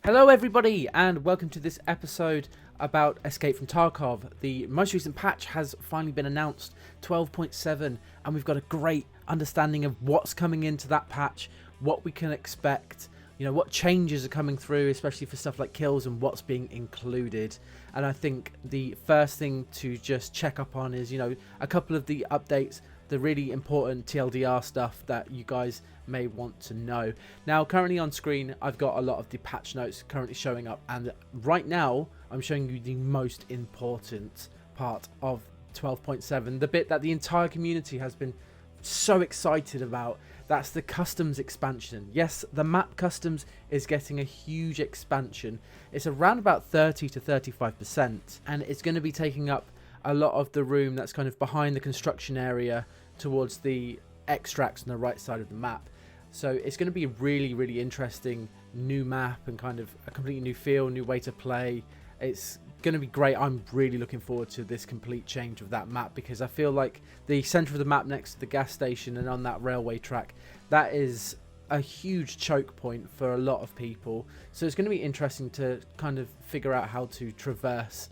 Hello everybody and welcome to this episode about Escape from Tarkov. The most recent patch has finally been announced, 12.7, and we've got a great understanding of what's coming into that patch, what we can expect, what changes are coming through, especially for stuff like kills and what's being included. And I think the first thing to just check up on is, a couple of the updates, the really important TLDR stuff that you guys may want to know. Now, currently on screen, I've got a lot of the patch notes currently showing up, and right now I'm showing you the most important part of 12.7, the bit that the entire community has been so excited about. That's the customs expansion. Yes, the map customs is getting a huge expansion. It's around about 30 to 35%, and it's going to be taking up a lot of the room that's kind of behind the construction area towards the extracts on the right side of the map. So it's going to be a really interesting new map and kind of a completely new feel, new way to play. It's going to be great. I'm really looking forward to this complete change of that map, because I feel like the center of the map next to the gas station and on that railway track, that is a huge choke point for a lot of people. So it's going to be interesting to kind of figure out how to traverse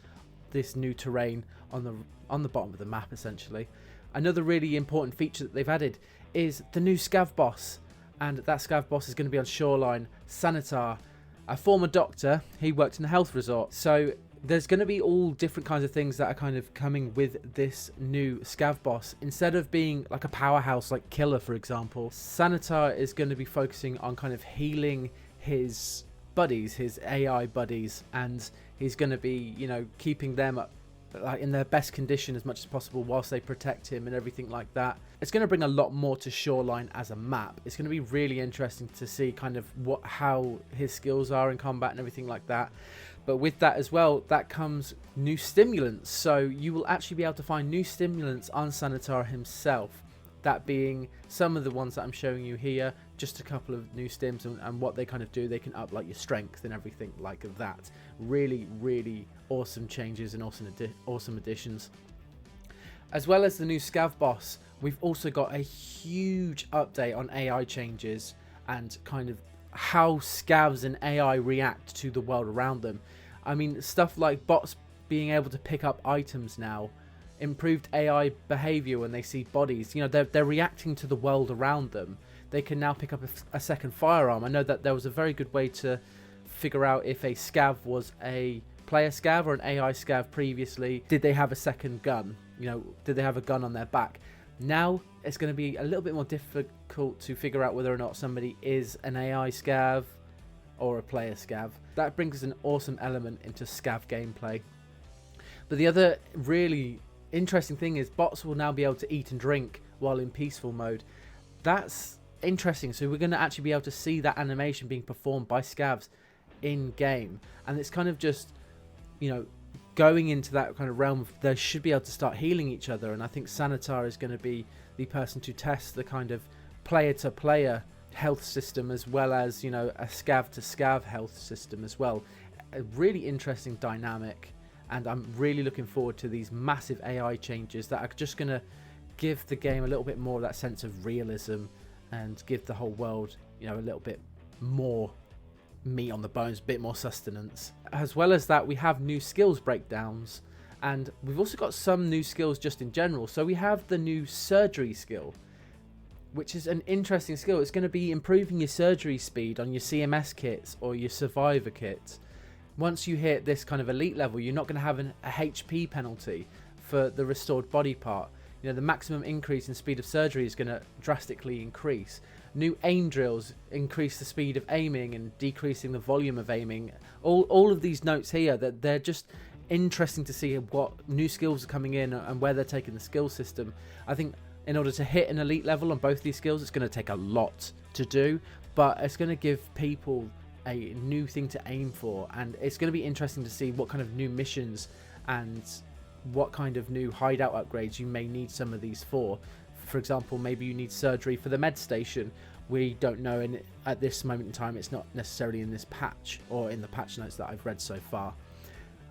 this new terrain on the bottom of the map, essentially. Another really important feature that they've added is the new Scav boss, and that Scav boss is going to be on Shoreline. Sanitar, a former doctor, he worked in a health resort. So there's going to be all different kinds of things that are kind of coming with this new Scav boss. Instead of being like a powerhouse like Killer, for example, Sanitar is going to be focusing on kind of healing his buddies, his AI buddies, and he's going to be, keeping them up in their best condition as much as possible whilst they protect him and everything like that. It's going to bring a lot more to Shoreline as a map. It's going to be really interesting to see kind of how his skills are in combat and everything like that. But with that as well, that comes new stimulants. So you will actually be able to find new stimulants on Sanitar himself. That being some of the ones that I'm showing you here, just a couple of new stims, and what they kind of do, they can up like your strength and everything like that. Really awesome changes and awesome additions. As well as the new Scav boss, we've also got a huge update on AI changes and kind of how Scavs and AI react to the world around them. I mean, stuff like bots being able to pick up items now, improved AI behavior when they see bodies. They're reacting to the world around them. They can now pick up a second firearm. I know that there was a very good way to figure out if a Scav was a player Scav or an AI Scav previously. Did they have a second gun? Did they have a gun on their back? Now it's going to be a little bit more difficult to figure out whether or not somebody is an AI Scav or a player Scav. That brings an awesome element into Scav gameplay. But the other really interesting thing is bots will now be able to eat and drink while in peaceful mode. That's interesting. So we're going to actually be able to see that animation being performed by Scavs in game, and it's kind of just going into that kind of realm of they should be able to start healing each other. And I think Sanitar is going to be the person to test the kind of player to player health system, as well as a Scav to Scav health system as well. A really interesting dynamic. And I'm really looking forward to these massive AI changes that are just going to give the game a little bit more of that sense of realism and give the whole world, a little bit more meat on the bones, a bit more sustenance. As well as that, we have new skills breakdowns, and we've also got some new skills just in general. So we have the new surgery skill, which is an interesting skill. It's going to be improving your surgery speed on your CMS kits or your survivor kits. Once you hit this kind of elite level, you're not going to have a HP penalty for the restored body part. The maximum increase in speed of surgery is going to drastically increase. New aim drills increase the speed of aiming and decreasing the volume of aiming. All of these notes here, that they're just interesting to see what new skills are coming in and where they're taking the skill system. I think in order to hit an elite level on both these skills, it's going to take a lot to do, but it's going to give people a new thing to aim for, and it's going to be interesting to see what kind of new missions and what kind of new hideout upgrades you may need some of these for. For example, maybe you need surgery for the med station. We don't know, and at this moment in time it's not necessarily in this patch or in the patch notes that I've read so far.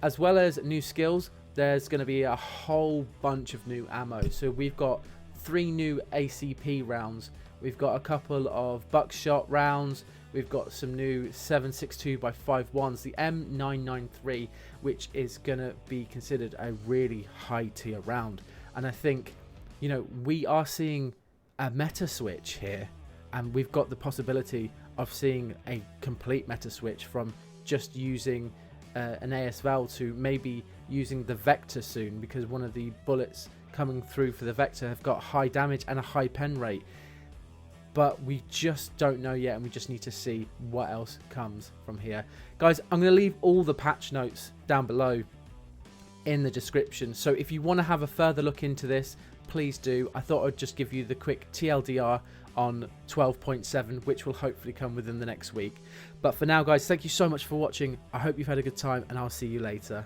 As well as new skills, there's going to be a whole bunch of new ammo. So we've got 3 new ACP rounds, we've got a couple of buckshot rounds, we've got some new 7.62x5.1s, the M993, which is going to be considered a really high tier round. And I think, you know, we are seeing a meta switch here, and we've got the possibility of seeing a complete meta switch from just using an ASVAL to maybe using the Vector soon, because one of the bullets coming through for the Vector have got high damage and a high pen rate. But we just don't know yet, and we just need to see what else comes from here. Guys, I'm going to leave all the patch notes down below in the description, so if you want to have a further look into this, please do. I thought I'd just give you the quick TLDR on 12.7, which will hopefully come within the next week. But for now, guys, thank you so much for watching. I hope you've had a good time, and I'll see you later.